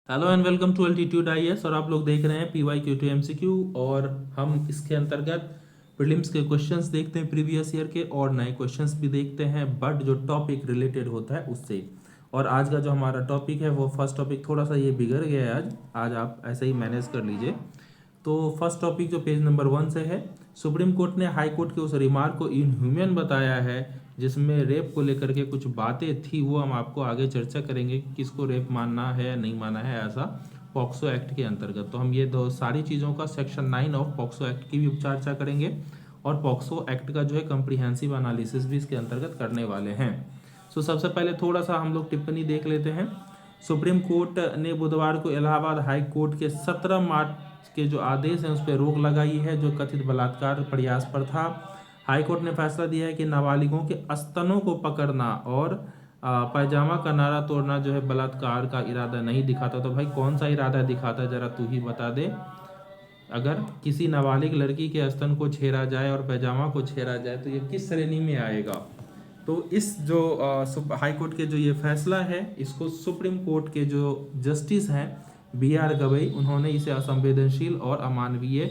Hello and welcome to Altitude IAS. और आप लोग देख रहे हैं PYQ2 MCQ। और हम इसके अंतर्गत प्रीलिम्स के क्वेश्चंस देखते हैं प्रीवियस ईयर के, और नए क्वेश्चंस भी देखते हैं, बट जो टॉपिक रिलेटेड होता है उससे। और आज का जो हमारा टॉपिक है वो फर्स्ट टॉपिक थोड़ा सा ये बिगड़ गया है आज आज आप ऐसे ही मैनेज कर लीजिए। तो फर्स्ट टॉपिक जो पेज नंबर 1 से है, सुप्रीम कोर्ट ने हाई कोर्ट के उस रिमार्क को इनह्यूमन बताया है जिसमें रेप को लेकर के कुछ बातें थी। वो हम आपको आगे चर्चा करेंगे कि किसको रेप मानना है या नहीं मानना है ऐसा पॉक्सो एक्ट के अंतर्गत। तो हम ये दो सारी चीज़ों का सेक्शन 9 ऑफ पॉक्सो एक्ट की भी चर्चा करेंगे, और पॉक्सो एक्ट का जो है कम्प्रीहेंसिव एनालिसिस भी इसके अंतर्गत करने वाले हैं। सबसे पहले थोड़ा सा हम लोग टिप्पणी देख लेते हैं। सुप्रीम कोर्ट ने बुधवार को इलाहाबाद हाई कोर्ट के 17 मार्च के जो आदेश हैं उस पर रोक लगाई है जो कथित बलात्कार प्रयास पर था। हाई कोर्ट ने फैसला दिया है कि नाबालिगों के स्तनों को पकड़ना और पैजामा का नारा तोड़ना जो है बलात्कार का इरादा नहीं दिखाता। तो भाई कौन सा इरादा दिखाता है जरा तू ही बता दे। अगर किसी नाबालिग लड़की के स्तन को छेड़ा जाए और पैजामा को छेड़ा जाए तो ये किस श्रेणी में आएगा। तो इस जो हाई कोर्ट के जो ये फैसला है इसको सुप्रीम कोर्ट के जो जस्टिस हैं BR गवई, उन्होंने इसे असंवेदनशील और अमानवीय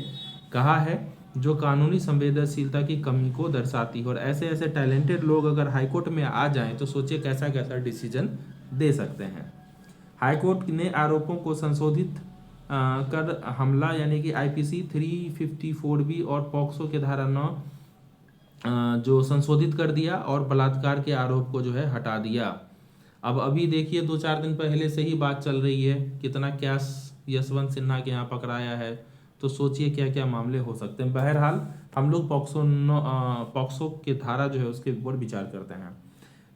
कहा है जो कानूनी संवेदनशीलता की कमी को दर्शाती है। और ऐसे ऐसे टैलेंटेड लोग अगर हाईकोर्ट में आ जाएं तो सोचिए कैसा कैसा डिसीजन दे सकते हैं। हाईकोर्ट ने आरोपों को संशोधित कर हमला यानी कि IPC 354B और पॉक्सो के धारा 9 जो संशोधित कर दिया और बलात्कार के आरोप को जो है हटा दिया। अब अभी देखिए 2-4 दिन पहले से ही बात चल रही है, कितना कैश यशवंत सिन्हा के यहाँ पकड़ाया है। तो सोचिए क्या क्या मामले हो सकते हैं। बहरहाल हम लोग पॉक्सो के धारा जो है उसके ऊपर विचार करते हैं।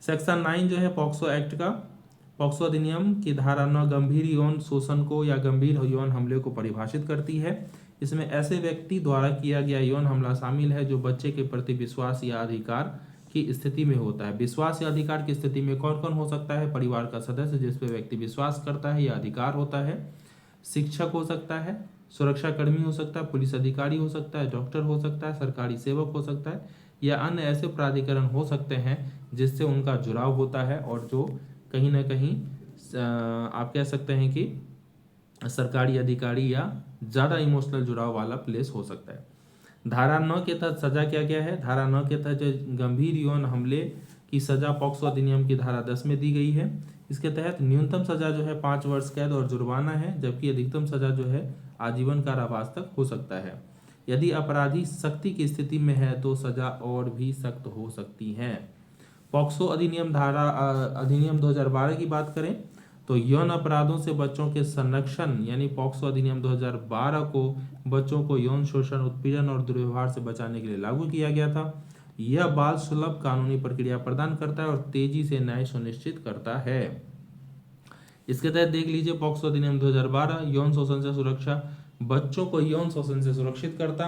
सेक्शन 9 जो है पॉक्सो एक्ट का, पॉक्सो अधिनियम की धारा 9 गंभीर यौन शोषण को या गंभीर यौन हमले को परिभाषित करती है। इसमें ऐसे व्यक्ति द्वारा किया गया यौन हमला शामिल है जो बच्चे के प्रति विश्वास या अधिकार की स्थिति में होता है। विश्वास या अधिकार की स्थिति में कौन कौन हो सकता है? परिवार का सदस्य जिस पे व्यक्ति विश्वास करता है या अधिकार होता है, शिक्षक हो सकता है, सुरक्षा कर्मी हो सकता है, पुलिस अधिकारी हो सकता है, डॉक्टर हो सकता है, सरकारी सेवक हो सकता है, या अन्य ऐसे प्राधिकरण हो सकते हैं जिससे उनका जुड़ाव होता है और जो कहीं ना कहीं आप कह सकते हैं कि सरकारी अधिकारी या ज़्यादा इमोशनल जुड़ाव वाला प्लेस हो सकता है। धारा 9 के तहत सजा क्या क्या है? धारा 9 के तहत जो गंभीर यौन हमले की सजा पॉक्सो अधिनियम की धारा 10 में दी गई है। इसके तहत न्यूनतम सजा जो है 5 वर्ष कैद और जुर्माना है, जबकि अधिकतम सजा जो है आजीवन कारावास तक हो सकता है। यदि अपराधी सख्ती की स्थिति में है तो सजा और भी सख्त हो सकती है। पॉक्सो अधिनियम 2012 की बात करें तो यौन अपराधों से बच्चों के संरक्षण यानी पॉक्सो अधिनियम 2012 को बच्चों को यौन शोषण, उत्पीड़न और दुर्व्यवहार से बचाने के लिए लागू किया गया था। यह बाल सुलभ कानूनी प्रक्रिया प्रदान करता है और तेजी से न्याय सुनिश्चित करता है। इसके तहत देख लीजिए पॉक्सो अधिनियम 2012 यौन शोषण से सुरक्षा, बच्चों को यौन शोषण से सुरक्षित करता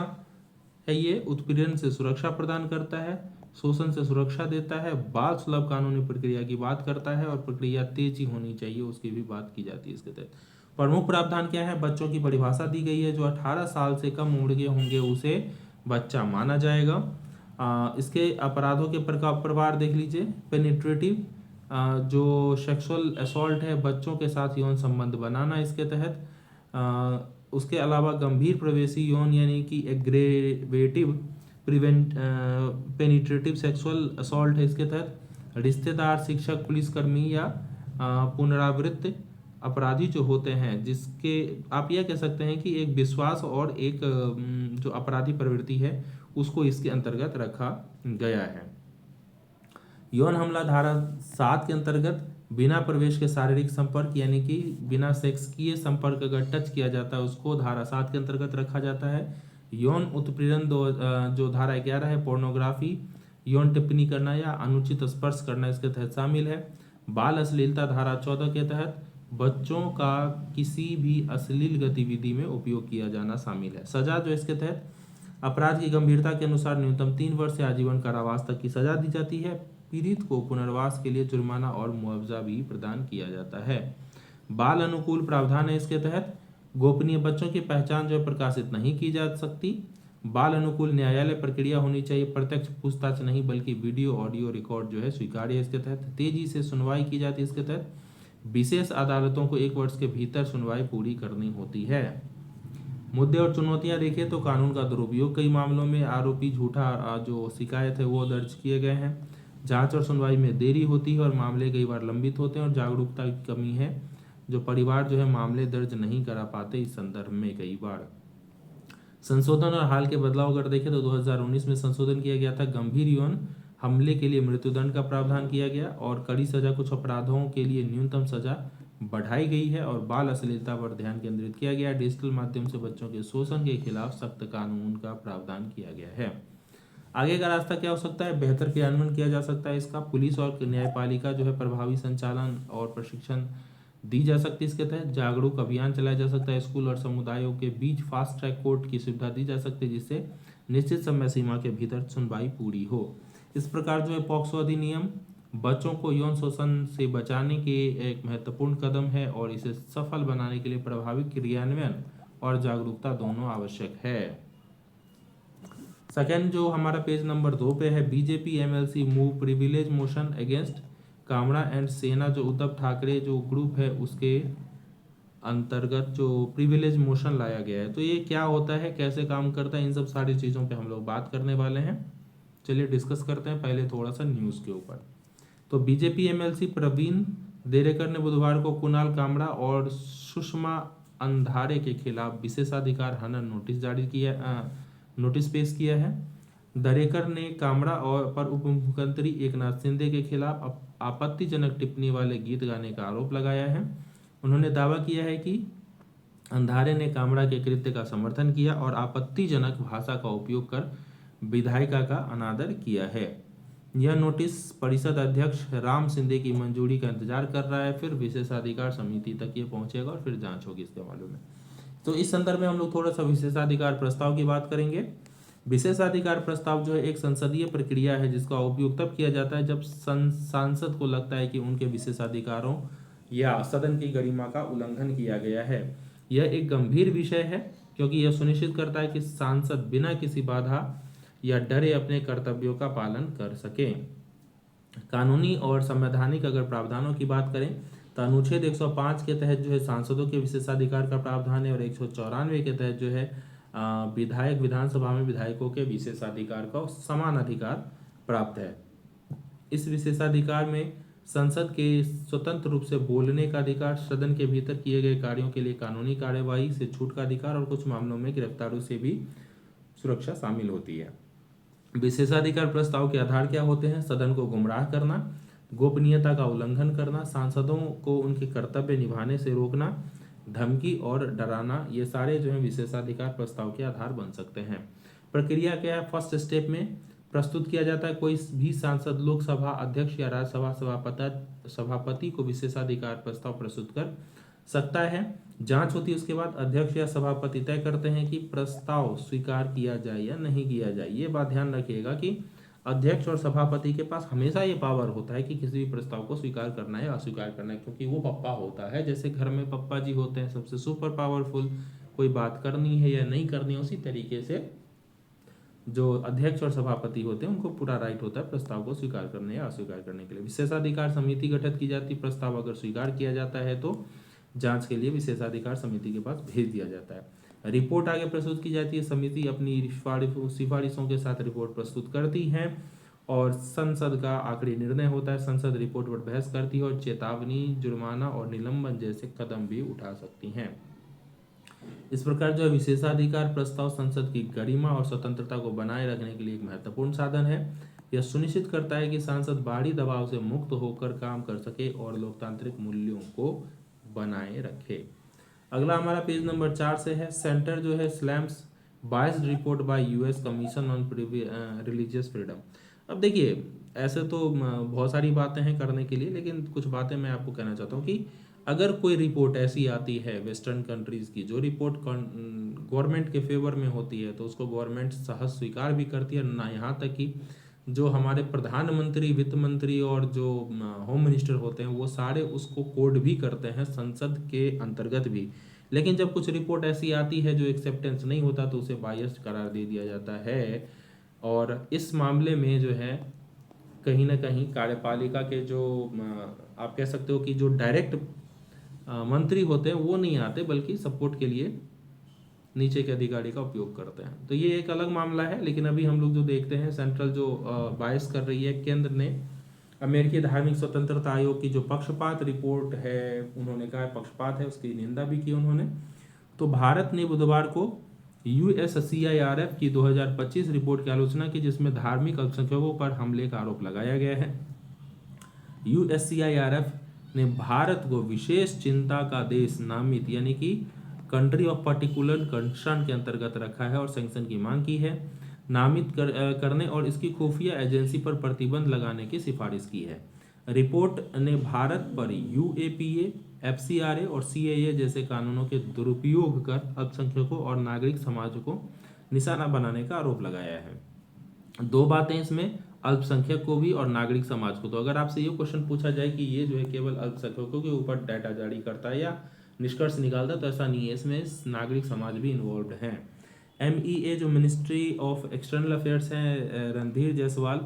है, ये उत्पीड़न से सुरक्षा प्रदान करता है, शोषण से सुरक्षा देता है, बाल सुलभ कानूनी प्रक्रिया की बात करता है और प्रक्रिया तेजी होनी चाहिए उसकी भी बात की जाती है। इसके तहत प्रमुख प्रावधान क्या है? बच्चों की परिभाषा दी गई है, जो 18 साल से कम उम्र के होंगे उसे बच्चा माना जाएगा। इसके अपराधों के प्रकार देख लीजिए। पेनिट्रेटिव जो सेक्सुअल असॉल्ट है, बच्चों के साथ यौन संबंध बनाना इसके तहत। उसके अलावा गंभीर प्रवेशी यौन यानी कि एग्रेवेटिव पेनिट्रेटिव सेक्सुअल असॉल्ट है इसके तहत। रिश्तेदार, शिक्षक, पुलिसकर्मी या पुनरावृत्त अपराधी जो होते हैं जिसके आप यह कह सकते हैं कि एक विश्वास और एक जो अपराधी प्रवृत्ति है उसको इसके अंतर्गत रखा गया है। यौन हमला धारा 7 के अंतर्गत बिना प्रवेश के शारीरिक संपर्क यानी कि बिना सेक्स किए संपर्क अगर टच किया जाता है उसको धारा 7 के अंतर्गत रखा जाता है। यौन उत्पीड़न जो धारा 11 है, पोर्नोग्राफी, यौन टिप्पणी करना या अनुचित स्पर्श करना इसके तहत शामिल है। बाल अश्लीलता धारा 14 के तहत बच्चों का किसी भी अश्लील गतिविधि में उपयोग किया जाना शामिल है। सजा जो इसके तहत अपराध की गंभीरता के अनुसार न्यूनतम 3 वर्ष से आजीवन कारावास तक की सजा दी जाती है। पीड़ित को पुनर्वास के लिए जुर्माना और मुआवजा भी प्रदान किया जाता है। बाल अनुकूल प्रावधान है इसके तहत। गोपनीय बच्चों की पहचान जो है प्रकाशित नहीं की जा सकती। बाल अनुकूल न्यायालय प्रक्रिया होनी चाहिए, प्रत्यक्ष पूछताछ नहीं बल्कि वीडियो ऑडियो रिकॉर्ड जो है स्वीकार्य है इसके तहत। तेजी से सुनवाई की जाती है इसके तहत। विशेष अदालतों को 1 वर्ष के भीतर सुनवाई पूरी करनी होती है। मुद्दे और चुनौतियां देखें तो कानून का दुरुपयोग कई मामलों में आरोपी झूठा जो शिकायत है वो दर्ज किए गए हैं। जांच और सुनवाई में देरी होती है और मामले कई बार लंबित होते हैं और जागरूकता की कमी है, जो परिवार जो है मामले दर्ज नहीं करा पाते इस संदर्भ में कई बार। संशोधन और हाल के बदलाव अगर देखें तो 2019 में संशोधन किया गया था। गंभीर यौन हमले के लिए मृत्युदंड का प्रावधान किया गया और कड़ी सजा कुछ अपराधों के लिए न्यूनतम सजा बढ़ाई गई है और बाल अश्लीलता पर ध्यान केंद्रित किया गया। डिजिटल माध्यम से बच्चों के शोषण के खिलाफ सख्त कानून का प्रावधान किया गया है। आगे का रास्ता क्या हो सकता है? बेहतर क्रियान्वयन किया जा सकता है इसका। पुलिस और न्यायपालिका जो है प्रभावी संचालन और प्रशिक्षण दी जा सकती है। इसके तहत जागरूक अभियान चलाया जा सकता है। स्कूल और समुदायों के बीच फास्ट ट्रैक कोर्ट की सुविधा दी जा सकती है, जिससे निश्चित समय सीमा के भीतर सुनवाई पूरी हो। इस प्रकार जो है पॉक्सो अधिनियम बच्चों को यौन शोषण से बचाने के एक महत्वपूर्ण कदम है और इसे सफल बनाने के लिए प्रभावी क्रियान्वयन और जागरूकता दोनों आवश्यक है। सेकेंड जो हमारा पेज नंबर 2 पे है, BJP MLC move privilege motion against Kamra and Sena, जो उद्धव ठाकरे जो ग्रुप है उसके अंतर्गत जो प्रिविलेज मोशन लाया गया है। तो ये क्या होता है, कैसे काम करता है, इन सब सारी चीज़ों पे हम लोग बात करने वाले हैं। चलिए डिस्कस करते हैं पहले थोड़ा सा न्यूज़ के ऊपर। तो बीजेपी एमएलसी प्रवीण देरेकर ने बुधवार को कुणाल कामड़ा और सुषमा अंधारे के खिलाफ विशेषाधिकार हनन नोटिस पेश किया है। दरेकर ने कामड़ा और पर उप मुख्यमंत्री एकनाथ शिंदे के खिलाफ आपत्तिजनक टिप्पणी वाले गीत गाने का आरोप लगाया है। उन्होंने दावा किया है कि अंधारे ने कामड़ा के कृत्य का समर्थन किया और आपत्तिजनक भाषा का उपयोग कर विधायिका का अनादर किया है। यह नोटिस परिषद अध्यक्ष राम शिंदे की मंजूरी का इंतजार कर रहा है, फिर विशेषाधिकार समिति तक ये पहुंचेगा और फिर जांच होगी इसके मामले में। तो इस संदर्भ में हम लोग थोड़ा सा विशेषाधिकार प्रस्ताव की बात करेंगे। विशेषाधिकार प्रस्ताव जो है एक संसदीय प्रक्रिया है जिसका उपयोग तब किया जाता है जब सांसद को लगता है कि उनके विशेषाधिकारों या सदन की गरिमा का उल्लंघन किया गया है। यह एक गंभीर विषय है क्योंकि यह सुनिश्चित करता है कि सांसद बिना किसी बाधा या डरे अपने कर्तव्यों का पालन कर सके। कानूनी और संवैधानिक अगर प्रावधानों की बात करें तो अनुच्छेद 105 के तहत जो है सांसदों के विशेषाधिकार का प्रावधान है और 194 के तहत जो है विधायक विधानसभा में विधायकों के विशेषाधिकार का समान अधिकार प्राप्त है। इस विशेषाधिकार में संसद के स्वतंत्र रूप से बोलने का अधिकार, सदन के भीतर किए गए कार्यों के लिए कानूनी कार्यवाही से छूट का अधिकार और कुछ मामलों में गिरफ्तारी से भी सुरक्षा शामिल होती है। विशेषाधिकार प्रस्ताव के आधार क्या होते हैं? सदन को गुमराह करना, गोपनीयता का उल्लंघन करना, सांसदों को उनके कर्तव्य निभाने से रोकना, धमकी और डराना, ये सारे जो है विशेषाधिकार प्रस्ताव के आधार बन सकते हैं। प्रक्रिया क्या है? फर्स्ट स्टेप में प्रस्तुत किया जाता है। कोई भी सांसद लोकसभा अध्यक्ष या राज्यसभा सभापति को विशेषाधिकार प्रस्ताव प्रस्तुत कर सकता है। जांच होती है, उसके बाद अध्यक्ष या सभापति तय करते हैं कि प्रस्ताव स्वीकार किया जाए या नहीं किया जाए। ये बात ध्यान रखिएगा कि अध्यक्ष और सभापति के पास हमेशा ये पावर होता है कि किसी भी प्रस्ताव को स्वीकार करना है या अस्वीकार करना है, क्योंकि वो पप्पा होता है। जैसे घर में पप्पा जी होते हैं सबसे सुपर पावरफुल, कोई बात करनी है या नहीं करनी है, उसी तरीके से जो अध्यक्ष और सभापति होते हैं उनको पूरा राइट होता है प्रस्ताव को स्वीकार करने या अस्वीकार करने के लिए। विशेषाधिकार समिति गठित की जाती है। प्रस्ताव अगर स्वीकार किया जाता है तो जांच के लिए विशेषाधिकार समिति के पास भेज दिया जाता है। रिपोर्ट आगे प्रस्तुत की जाती है। समिति अपनी सिफारिशों के साथ रिपोर्ट प्रस्तुत करती है और संसद का आखिरी निर्णय होता है। संसद रिपोर्ट पर बहस करती है और चेतावनी, जुर्माना और निलंबन जैसे कदम भी उठा सकती है। इस प्रकार जो विशेषाधिकार प्रस्ताव संसद की गरिमा और स्वतंत्रता को बनाए रखने के लिए एक महत्वपूर्ण साधन है। यह सुनिश्चित करता है कि सांसद बाहरी दबाव से मुक्त होकर काम कर सके और लोकतांत्रिक मूल्यों को बनाए रखे। अगला हमारा पेज नंबर 4 से है। सेंटर जो है slams biased report by US commission on religious freedom. अब देखिए, ऐसे तो बहुत सारी बातें हैं करने के लिए, लेकिन कुछ बातें मैं आपको कहना चाहता हूँ कि अगर कोई रिपोर्ट ऐसी आती है वेस्टर्न कंट्रीज की, जो रिपोर्ट गवर्नमेंट के फेवर में होती है, तो उसको गवर्नमेंट सहज स्वीकार भी करती है ना। यहाँ तक कि जो हमारे प्रधानमंत्री, वित्त मंत्री और जो होम मिनिस्टर होते हैं वो सारे उसको कोड भी करते हैं संसद के अंतर्गत भी। लेकिन जब कुछ रिपोर्ट ऐसी आती है जो एक्सेप्टेंस नहीं होता तो उसे बायस्ड करार दे दिया जाता है। और इस मामले में जो है कहीं ना कहीं कार्यपालिका के जो आप कह सकते हो कि जो डायरेक्ट मंत्री होते हैं वो नहीं आते, बल्कि सपोर्ट के लिए नीचे के अधिकारी का उपयोग करते हैं। तो ये एक अलग मामला है। लेकिन अभी हम लोग जो देखते हैं, सेंट्रल जो बायस कर रही है, केंद्र ने अमेरिकी धार्मिक स्वतंत्रता आयोग की जो पक्षपात रिपोर्ट है, उन्होंने कहा पक्षपात है, उसकी निंदा भी की उन्होंने। तो भारत ने बुधवार को USCIRF की 2025 रिपोर्ट की आलोचना की, जिसमें धार्मिक अल्पसंख्यकों पर हमले का आरोप लगाया गया है। USCIRF ने भारत को विशेष चिंता का देश नामित, यानी कि कंट्री ऑफ पर्टिकुलर कंसर्न के अंतर्गत रखा है और सैंक्शन की मांग की है, नामित करने और इसकी खुफिया एजेंसी पर प्रतिबंध लगाने की सिफारिश की है। रिपोर्ट ने भारत पर UAPA, FCRA और CAA जैसे कानूनों के दुरुपयोग कर अल्पसंख्यकों और नागरिक समाज को निशाना बनाने का आरोप लगाया है। दो बातें इसमें, अल्पसंख्यक को भी और नागरिक समाज को। तो अगर आपसे ये क्वेश्चन पूछा जाए कि ये जो है केवल अल्पसंख्यकों के ऊपर डाटा जारी करता है या निष्कर्ष निकालता है, तो ऐसा नहीं है, इसमें नागरिक समाज भी इन्वॉल्व है। MEA जो मिनिस्ट्री ऑफ एक्सटर्नल अफेयर्स है, रणधीर जायसवाल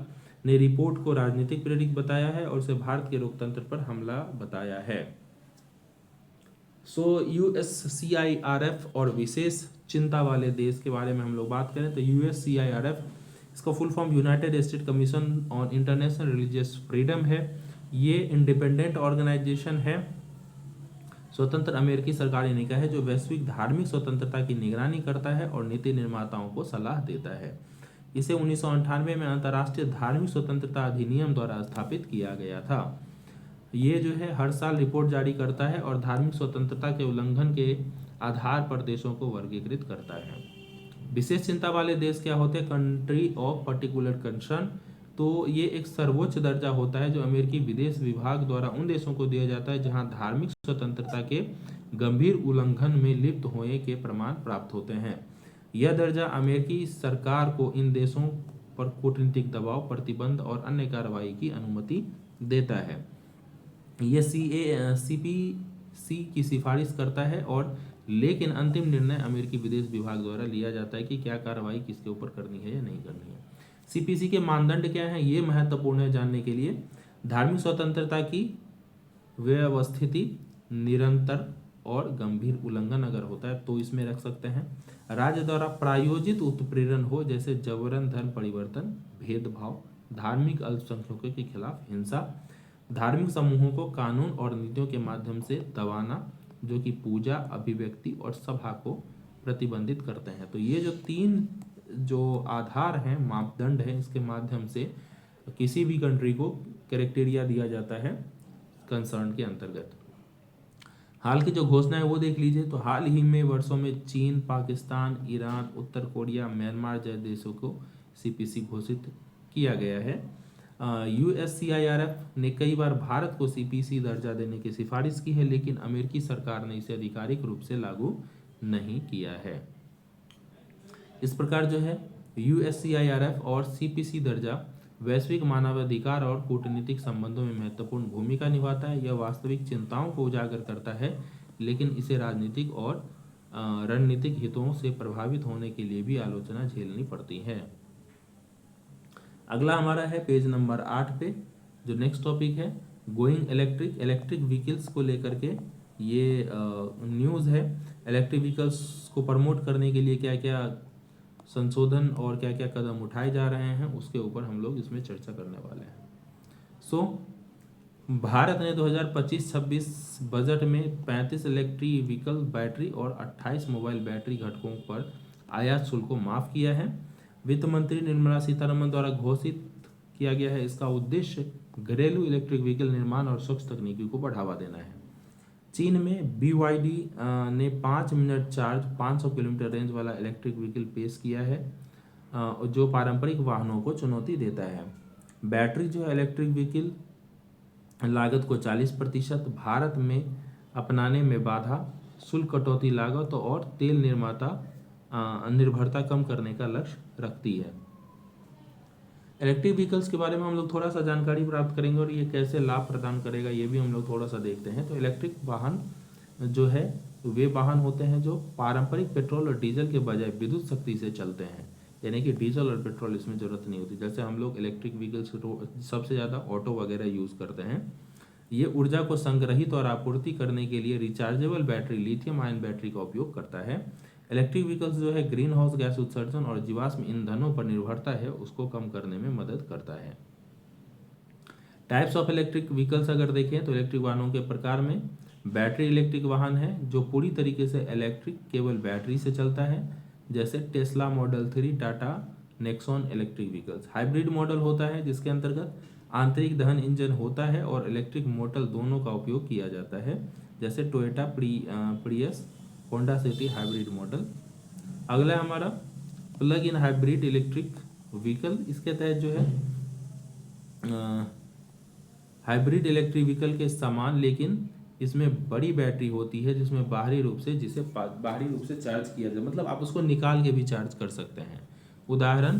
ने रिपोर्ट को राजनीतिक प्रेरित बताया है और उसे भारत के लोकतंत्र पर हमला बताया है। USCIRF और विशेष चिंता वाले देश के बारे में हम लोग बात करें तो USCIRF, इसका full form United state commission on international religious freedom है। ये इंडिपेंडेंट ऑर्गेनाइजेशन है, स्वतंत्र अमेरिकी सरकारी निकाय है, जो वैश्विक धार्मिक स्वतंत्रता की निगरानी करता है और नीति निर्माताओं को सलाह देता है। इसे 1998 में अंतर्राष्ट्रीय धार्मिक स्वतंत्रता अधिनियम द्वारा स्थापित किया गया था। ये जो है हर साल रिपोर्ट जारी करता है और धार्मिक स्वतंत्रता के उल्लंघन के आधार पर देशों को वर्गीकृत करता है। विशेष चिंता वाले देश क्या होते हैं? Country of particular concern. तो ये एक सर्वोच्च दर्जा होता है जो अमेरिकी विदेश विभाग द्वारा उन देशों को दिया जाता है जहां धार्मिक स्वतंत्रता के गंभीर उल्लंघन में लिप्त होने के प्रमाण प्राप्त होते हैं। यह दर्जा अमेरिकी सरकार को इन देशों पर कूटनीतिक दबाव, प्रतिबंध और अन्य कार्रवाई की अनुमति देता है। ये CPC की सिफारिश करता है और लेकिन अंतिम निर्णय अमेरिकी विदेश विभाग द्वारा लिया जाता है कि क्या कार्रवाई किसके ऊपर करनी है या नहीं करनी है। CPC के मानदंड क्या है, ये महत्वपूर्ण है जानने के लिए। धार्मिक स्वतंत्रता की व्यवस्थिति, निरंतर और गंभीर उल्लंघन अगर होता है तो इसमें रख सकते हैं। राज्य द्वारा प्रायोजित उत्पीड़न हो, जैसे जबरन धर्म परिवर्तन, भेदभाव, धार्मिक अल्पसंख्यकों के खिलाफ हिंसा, धार्मिक समूहों को कानून और नीतियों के माध्यम से दबाना जो कि पूजा, अभिव्यक्ति और सभा को प्रतिबंधित करते हैं। तो ये जो तीन जो आधार हैं, मापदंड हैं, इसके माध्यम से किसी भी कंट्री को क्राइटेरिया दिया जाता है कंसर्न के अंतर्गत। हाल की जो घोषणा है वो देख लीजिए। तो हाल ही में वर्षों में चीन, पाकिस्तान, ईरान, उत्तर कोरिया, म्यांमार जैसे देशों को CPC घोषित किया गया है। USCIRF ने कई बार भारत को CPC दर्जा देने की सिफारिश की है, लेकिन अमेरिकी सरकार ने इसे आधिकारिक रूप से लागू नहीं किया है। इस प्रकार जो है USCIRF और CPC दर्जा वैश्विक मानवाधिकार और कूटनीतिक संबंधों में महत्वपूर्ण भूमिका निभाता है। यह वास्तविक चिंताओं को उजागर करता है, लेकिन इसे राजनीतिक और रणनीतिक हितों से प्रभावित होने के लिए भी आलोचना झेलनी पड़ती है। अगला हमारा है पेज नंबर 8 पे, जो नेक्स्ट टॉपिक है गोइंग इलेक्ट्रिक व्हीकल्स को लेकर के ये न्यूज़ है। इलेक्ट्रिक व्हीकल्स को प्रमोट करने के लिए क्या क्या संशोधन और क्या क्या कदम उठाए जा रहे हैं, उसके ऊपर हम लोग इसमें चर्चा करने वाले हैं। भारत ने 2025-26 बजट में 35 इलेक्ट्रिक व्हीकल बैटरी और 28 मोबाइल बैटरी घटकों पर आयात शुल्क को माफ किया है। वित्त मंत्री निर्मला सीतारमण द्वारा घोषित किया गया है। इसका उद्देश्य घरेलू इलेक्ट्रिक व्हीकल निर्माण और स्वच्छ तकनीकी को बढ़ावा देना है। चीन में BYD ने 5 मिनट चार्ज 500 किलोमीटर रेंज वाला इलेक्ट्रिक व्हीकल पेश किया है, जो पारंपरिक वाहनों को चुनौती देता है। बैटरी जो है इलेक्ट्रिक व्हीकल लागत को 40%, भारत में अपनाने में बाधा, शुल्क कटौती लागत और तेल निर्माता निर्भरता कम करने का लक्ष्य रखती है। इलेक्ट्रिक व्हीकल्स के बारे में हम लोग थोड़ा सा जानकारी प्राप्त करेंगे और ये कैसे लाभ प्रदान करेगा ये भी हम लोग थोड़ा सा देखते हैं। तो इलेक्ट्रिक वाहन जो है वे वाहन होते हैं जो पारंपरिक पेट्रोल और डीजल के बजाय विद्युत शक्ति से चलते हैं, यानी कि डीजल और पेट्रोल इसमें जरूरत नहीं होती। जैसे हम लोग इलेक्ट्रिक व्हीकल्स सबसे ज़्यादा ऑटो वगैरह यूज़ करते हैं। ये ऊर्जा को संग्रहित और आपूर्ति करने के लिए rechargeable battery lithium ion battery का उपयोग करता है। इलेक्ट्रिक व्हीकल्स जो है ग्रीन हाउस गैस उत्सर्जन और जीवाश्म ईंधनों पर निर्भरता है उसको कम करने में मदद करता है। टाइप्स ऑफ इलेक्ट्रिक व्हीकल्स अगर देखें तो इलेक्ट्रिक वाहनों के प्रकार में बैटरी इलेक्ट्रिक वाहन है जो पूरी तरीके से इलेक्ट्रिक केवल बैटरी से चलता है, जैसे Tesla model 3, Tata Nexon electric vehicles. Hybrid model होता है जिसके अंतर्गत आंतरिक दहन इंजन होता है और इलेक्ट्रिक मोटर दोनों का उपयोग किया जाता है, जैसे Toyota Prius, Honda City hybrid model. अगला है हमारा plug in hybrid electric vehicle. इसके तहत जो है हाइब्रिड इलेक्ट्रिक व्हीकल के समान लेकिन इसमें बड़ी बैटरी होती है जिसमें बाहरी रूप से चार्ज किया जाए, मतलब आप उसको निकाल के भी चार्ज कर सकते हैं। उदाहरण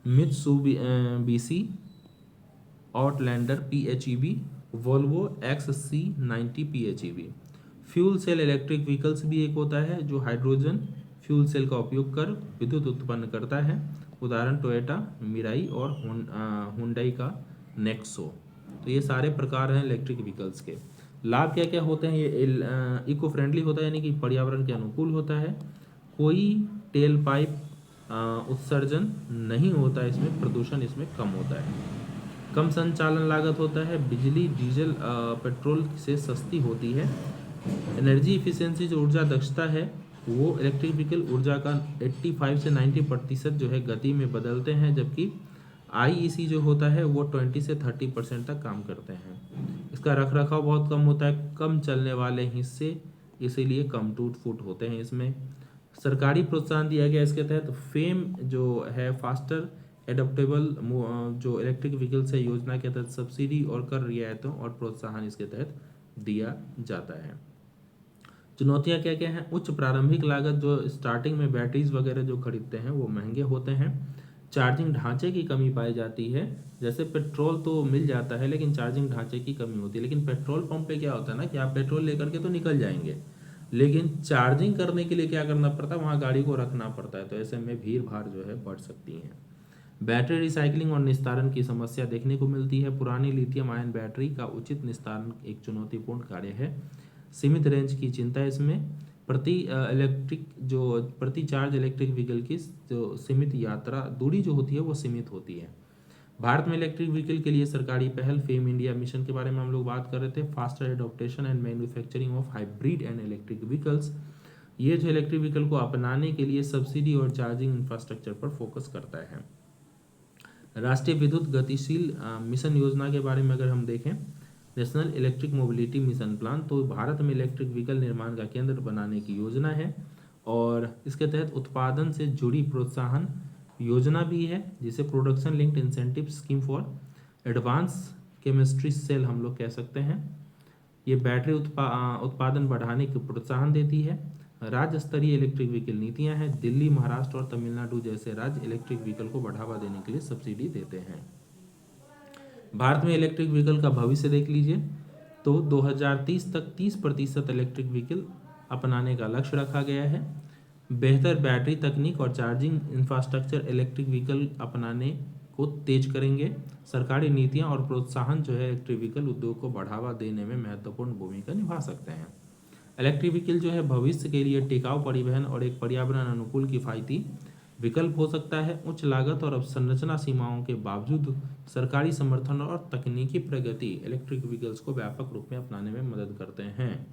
Mitsubishi Outlander PHEV, Volvo XC90 PHEV। Fuel cell electric vehicles भी एक होता है जो हाइड्रोजन फ्यूल सेल का उपयोग कर विद्युत उत्पन्न करता है। उदाहरण टोयोटा मिराई और हुंडई का नेक्सो। तो ये सारे प्रकार हैं इलेक्ट्रिक व्हीकल्स के। लाभ क्या क्या होते हैं? ये इको फ्रेंडली होता है, यानी कि पर्यावरण के अनुकूल होता है। कोई टेल पाइप उत्सर्जन नहीं होता, इसमें प्रदूषण इसमें कम होता है। कम संचालन लागत होता है, बिजली डीजल पेट्रोल से सस्ती होती है। एनर्जी इफिशियंसी जो ऊर्जा दक्षता है वो इलेक्ट्रिक व्हीकल ऊर्जा का 85 से 90% जो है गति में बदलते हैं, जबकि IEC जो होता है वो 20 से 30% तक काम करते हैं। इसका रख रखाव बहुत कम होता है, कम चलने वाले हिस्से इसीलिए कम टूट फूट होते हैं। इसमें सरकारी प्रोत्साहन दिया गया इसके तहत। फेम जो है फास्टर एडप्टेबल जो इलेक्ट्रिक व्हीकल्स है योजना के तहत सब्सिडी और कर रियायतों और प्रोत्साहन इसके तहत दिया जाता है। चुनौतियां क्या क्या हैं? उच्च प्रारंभिक लागत, जो स्टार्टिंग में बैटरीज वगैरह जो खरीदते हैं वो महंगे होते हैं। चार्जिंग ढांचे की कमी पाई जाती है, जैसे पेट्रोल तो मिल जाता है लेकिन चार्जिंग ढांचे की कमी होती है। लेकिन पेट्रोल पंप पे क्या होता है ना कि आप पेट्रोल लेकर के तो निकल जाएंगे, लेकिन चार्जिंग करने के लिए क्या करना पड़ता है, वहाँ गाड़ी को रखना पड़ता है, तो ऐसे में भीड़ भाड़ जो है बढ़ सकती है। बैटरी रिसाइकलिंग और निस्तारण की समस्या देखने को मिलती है। पुरानी लिथियम आयन बैटरी का उचित निस्तारण एक चुनौतीपूर्ण कार्य है। सीमित रेंज की चिंता है इसमें। प्रति चार्ज इलेक्ट्रिक व्हीकल की जो सीमित यात्रा दूरी जो होती है वो सीमित होती है। भारत में इलेक्ट्रिक व्हीकल के लिए सरकारी पहल फेम इंडिया मिशन के बारे में हम लोग बात कर रहे थे। Faster adaptation and manufacturing of hybrid and electric vehicles, ये जो इलेक्ट्रिक व्हीकल को अपनाने के लिए सब्सिडी और चार्जिंग इंफ्रास्ट्रक्चर पर फोकस करता है। राष्ट्रीय विद्युत गतिशील मिशन योजना के बारे में अगर हम देखें, national electric mobility mission plan, तो भारत में इलेक्ट्रिक व्हीकल निर्माण का केंद्र बनाने की योजना है और इसके तहत उत्पादन से जुड़ी प्रोत्साहन योजना भी है, जिसे production linked incentive scheme for advance chemistry cell हम लोग कह सकते हैं। ये बैटरी उत्पादन बढ़ाने की प्रोत्साहन देती है। राज्य स्तरीय इलेक्ट्रिक व्हीकल नीतियां हैं। दिल्ली, महाराष्ट्र और तमिलनाडु जैसे राज्य इलेक्ट्रिक व्हीकल को बढ़ावा देने के लिए सब्सिडी देते हैं। भारत में इलेक्ट्रिक व्हीकल का भविष्य देख लीजिए तो 2030 तक 30% इलेक्ट्रिक व्हीकल अपनाने का लक्ष्य रखा गया है। बेहतर बैटरी तकनीक और चार्जिंग इंफ्रास्ट्रक्चर इलेक्ट्रिक व्हीकल अपनाने को तेज करेंगे। सरकारी नीतियां और प्रोत्साहन जो है इलेक्ट्रिक व्हीकल उद्योग को बढ़ावा देने में महत्वपूर्ण भूमिका निभा सकते हैं। इलेक्ट्रिक व्हीकल जो है भविष्य के लिए टिकाऊ परिवहन और एक पर्यावरण अनुकूल किफायती विकल्प हो सकता है। उच्च लागत और अवसंरचना सीमाओं के बावजूद सरकारी समर्थन और तकनीकी प्रगति इलेक्ट्रिक व्हीकल्स को व्यापक रूप में अपनाने में मदद करते हैं।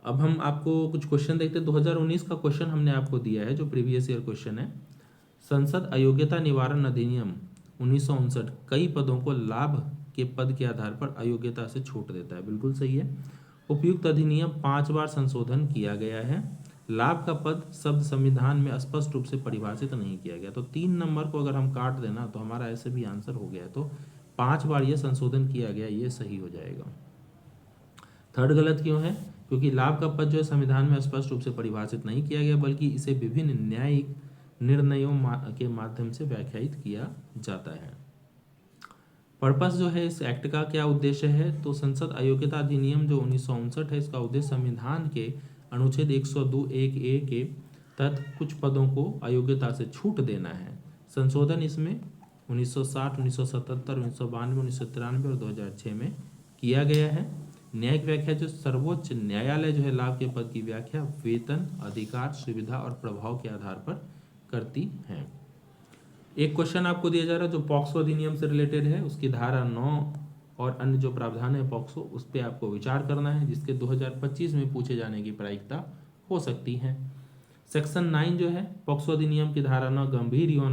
अब हम आपको कुछ क्वेश्चन देखते हैं। 2019 का क्वेश्चन हमने आपको दिया है जो प्रीवियस ईयर क्वेश्चन है। संसद अयोग्यता निवारण अधिनियम 1959 कई पदों को लाभ के पद के आधार पर अयोग्यता से छूट देता है। बिल्कुल सही है। उपयुक्त अधिनियम 5 बार संशोधन किया गया है। लाभ का पद शब्द संविधान में स्पष्ट रूप से परिभाषित नहीं किया गया, तो 3 नंबर को अगर हम काट देना तो हमारा ऐसे भी आंसर हो गया, तो 5 बार यह संशोधन किया गया, ये सही हो जाएगा। थर्ड गलत क्यों है? क्योंकि लाभ का पद जो है संविधान में स्पष्ट रूप से परिभाषित नहीं किया गया, बल्कि इसे विभिन्न न्यायिक निर्णयों के माध्यम से व्याख्यायित किया जाता है। पर्पस जो है इस एक्ट का क्या उद्देश्य है? तो संसद अयोग्यता अधिनियम जो 1959 है, इसका उद्देश्य संविधान के अनुच्छेद 102(1)(a) के तहत कुछ पदों को अयोग्यता से छूट देना है। संशोधन इसमें 1960, 1977, 1992, 1993 और 2006 में किया गया है। न्यायिक व्याख्या जो सर्वोच्च न्यायालय जो है लाभ के पद की व्याख्या वेतन, अधिकार, सुविधा और प्रभाव के आधार पर करती है। एक क्वेश्चन आपको दिया जा रहा है जो पॉक्सो अधिनियम से रिलेटेड है, उसकी धारा 9 और अन्य जो प्रावधान है पॉक्सो, उस पर आपको विचार करना है, जिसके 2025 में पूछे जाने की प्रायिकता हो सकती है। सेक्शन 9 जो है पॉक्सो अधिनियम की धारा 9 गंभीर यौन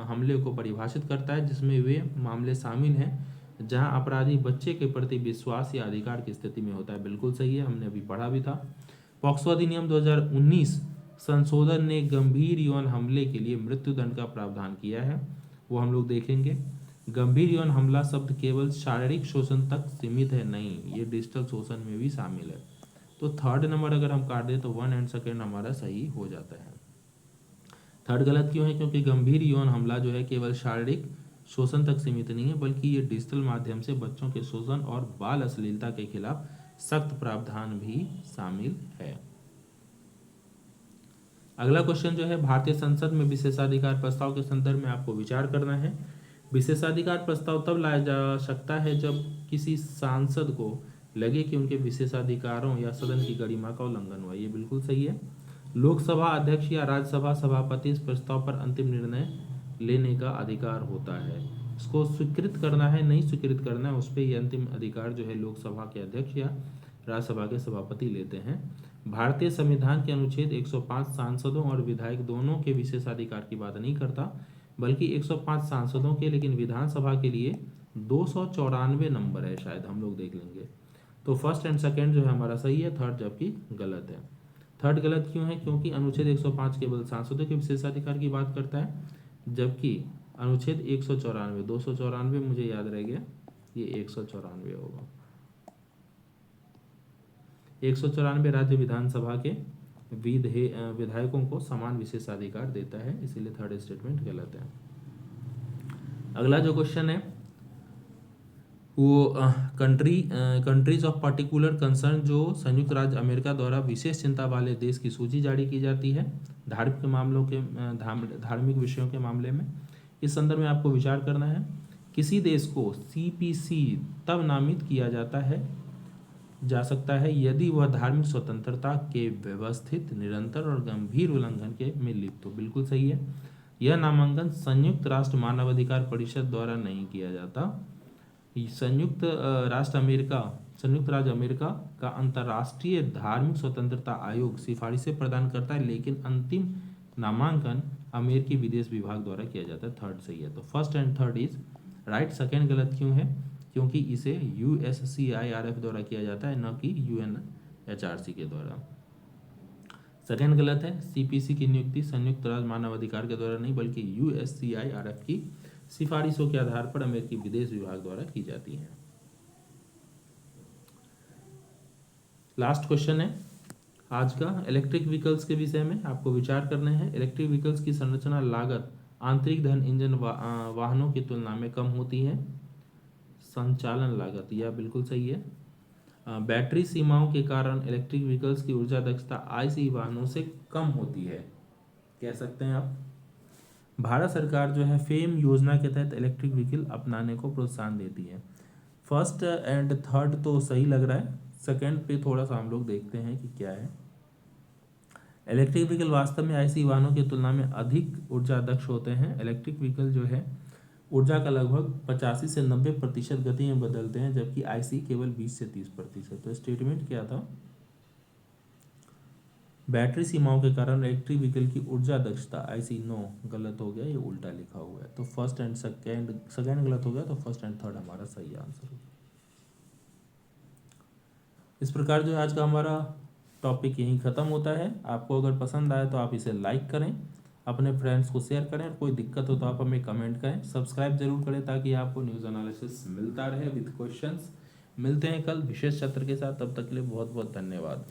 हमले को परिभाषित करता है, जिसमें वे मामले शामिल हैं जहां अपराधी बच्चे के प्रति विश्वास या अधिकार की स्थिति में होता है। बिल्कुल सही है, हमने अभी पढ़ा भी था। पॉक्सो अधिनियम 2019 संशोधन ने गंभीर यौन हमले के लिए मृत्युदंड का प्रावधान किया है, वो हम लोग देखेंगे। गंभीर यौन हमला शब्द केवल शारीरिक शोषण तक सीमित है, नहीं, ये डिजिटल शोषण में भी शामिल है। तो थर्ड नंबर अगर हम काट दें तो 1 एंड सेकेंड हमारा सही हो जाता है। थर्ड गलत क्यों है? क्योंकि गंभीर यौन हमला जो है केवल शारीरिक शोषण तक सीमित नहीं है, बल्कि ये डिजिटल माध्यम से बच्चों के शोषण और बाल अश्लीलता के खिलाफ सख्त प्रावधान भी शामिल है। अगला क्वेश्चन जो है भारतीय संसद में विशेषाधिकार प्रस्ताव के संदर्भ में आपको विचार करना है। विशेषाधिकार प्रस्ताव तब लाया जा सकता है जब किसी सांसद को लगे कि उनके विशेषाधिकारों या सदन की गरिमा का उल्लंघन हुआ। ये बिल्कुल सही है। लोकसभा अध्यक्ष या राज्यसभा सभापति इस प्रस्ताव पर अंतिम निर्णय लेने का अधिकार होता है। इसको स्वीकृत करना है, नहीं स्वीकृत करना है, उस पर ये अंतिम अधिकार जो है लोकसभा के अध्यक्ष या राज्यसभा के सभापति लेते हैं। भारतीय संविधान के अनुच्छेद 105 सांसदों और विधायक दोनों के विशेषाधिकार की बात नहीं करता, बल्कि 105 सांसदों के, लेकिन विधानसभा के लिए 294 नंबर है, शायद हम लोग देख लेंगे। तो फर्स्ट एंड सेकेंड जो है हमारा सही है, थर्ड जबकि गलत है। थर्ड गलत क्यों है? क्योंकि अनुच्छेद 105 केवल सांसदों के विशेषाधिकार की बात करता है, जबकि अनुच्छेद 194 294 मुझे याद रह गया, ये 194 होगा। 194 राज्य विधानसभा के विधायकों को समान विशेषाधिकार देता है, इसीलिए थर्ड स्टेटमेंट गलत है। अगला जो क्वेश्चन है वो कंट्रीज ऑफ पर्टिकुलर कंसर्न जो संयुक्त राज्य अमेरिका द्वारा विशेष चिंता वाले देश की सूची जारी की जाती है धार्मिक मामलों के धार्मिक विषयों के मामले में। इस संदर्भ में आपको विचार करना है। किसी देश को CPC तब नामित किया जा सकता है यदि वह धार्मिक स्वतंत्रता के व्यवस्थित, निरंतर और गंभीर उल्लंघन के में लिप्त हो। बिल्कुल सही है। यह नामांकन संयुक्त राष्ट्र मानवाधिकार परिषद द्वारा नहीं किया जाता। संयुक्त राज्य अमेरिका का अंतर्राष्ट्रीय धार्मिक स्वतंत्रता आयोग सिफारिशें प्रदान करता है, लेकिन अंतिम नामांकन अमेरिकी विदेश विभाग द्वारा किया जाता है। थर्ड सही है। तो first and third is right. Second गलत क्यों है? क्योंकि इसे USCIRF द्वारा किया जाता है, न कि UNHRC के द्वारा। सेकेंड गलत है। CPC की नियुक्ति संयुक्त राज्य मानवाधिकार के द्वारा नहीं, बल्कि USCIRF की सिफारिशों के आधार पर अमेरिकी विदेश विभाग द्वारा की जाती है। लास्ट क्वेश्चन है आज का इलेक्ट्रिक व्हीकल्स के विषय में आपको विचार करने हैं। इलेक्ट्रिक व्हीकल्स की संरचना लागत आंतरिक दहन इंजन वाहनों की तुलना में कम होती है। संचालन लागत, यह बिल्कुल सही है। बैटरी सीमाओं के कारण इलेक्ट्रिक व्हीकल्स की ऊर्जा दक्षता ICE वाहनों से कम होती है, कह सकते हैं आप। भारत सरकार जो है फेम योजना के तहत इलेक्ट्रिक व्हीकल अपनाने को प्रोत्साहन देती है। फर्स्ट एंड थर्ड तो सही लग रहा है, सेकंड पे थोड़ा सा हम लोग देखते हैं कि क्या है। इलेक्ट्रिक व्हीकल वास्तव में ICE वाहनों की तुलना में अधिक ऊर्जा दक्ष होते हैं। इलेक्ट्रिक व्हीकल जो है ऊर्जा का लगभग 85 से 90% गति में बदलते हैं, जबकि ICE केवल 20 से 30%। तो स्टेटमेंट क्या था? बैटरी सीमाओं के कारण इलेक्ट्रिक व्हीकल की ऊर्जा दक्षता ICE नो, गलत हो गया, ये उल्टा लिखा हुआ है। तो फर्स्ट एंड सेकेंड गलत हो गया, तो फर्स्ट एंड थर्ड हमारा सही आंसर होगा। इस प्रकार जो आज का हमारा टॉपिक यहीं ख़त्म होता है। आपको अगर पसंद आए तो आप इसे लाइक करें, अपने फ्रेंड्स को शेयर करें, और कोई दिक्कत हो तो आप हमें कमेंट करें। सब्सक्राइब जरूर करें ताकि आपको न्यूज़ एनालिसिस मिलता रहे विद क्वेश्चंस। मिलते हैं कल विशेष सत्र के साथ, तब तक के लिए बहुत बहुत धन्यवाद।